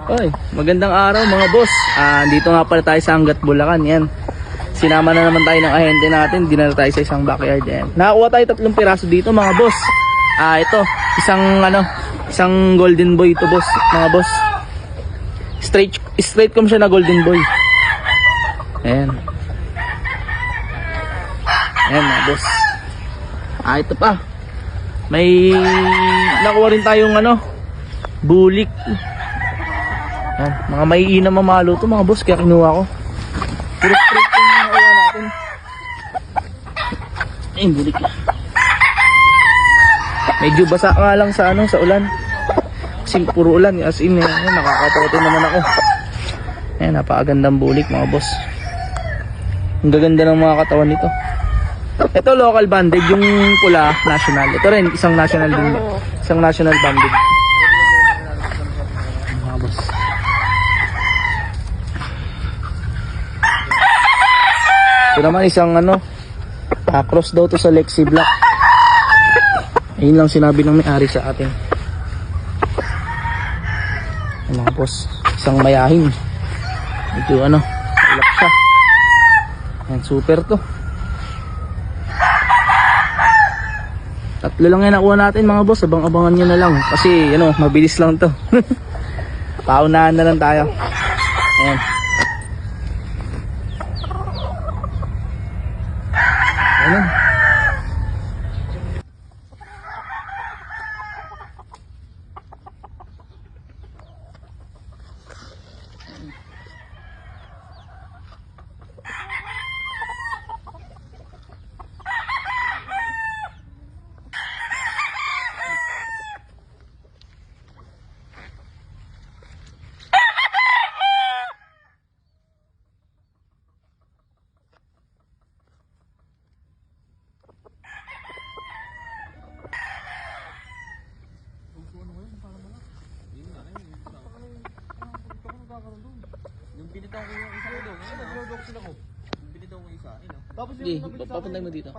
Oy, magandang araw mga boss. Dito nga pala tayo sa Angat, Bulacan. Yan. Sinama na naman tayo ng ahente natin. Dinala tayo sa isang backyard. Yan. Nakakuha tayo 3 piraso dito mga boss. Ito, isang golden boy ito boss, mga boss. Straight com siya na golden boy. Ayan. Ayan mga boss. Ito pa. May nakuha rin tayong bulik. Ayan, mga maiinam mamalo to mga boss, kaya kinuha ko. Puro straight yung nakuha natin. Ayun, bulik. Medyo basa nga lang sa sa ulan. Kasi puro ulan, as in, nakakapauti naman ako. Ayan, napakagandang bulik mga boss. Ang gaganda ng mga katawan nito. Ito local banded, yung pula national. Ito rin, isang national din. Isang national banded. Mga boss. Ito naman isang cross daw to sa Lexi Black. Ayun lang sinabi ng may-ari sa atin. Mga boss, isang mayahin. Ito ulap siya. Ayan, super to. 3 lang yan nakuha natin mga boss. Abang-abangan nyo na lang. Kasi mabilis lang to. Paunahan na lang tayo. Ayan. Ayan. Yung binitaw ko yung isa ko doon, nagrodok sila ko. Yung binitaw ko yung isa, Sige, papunta mo dito.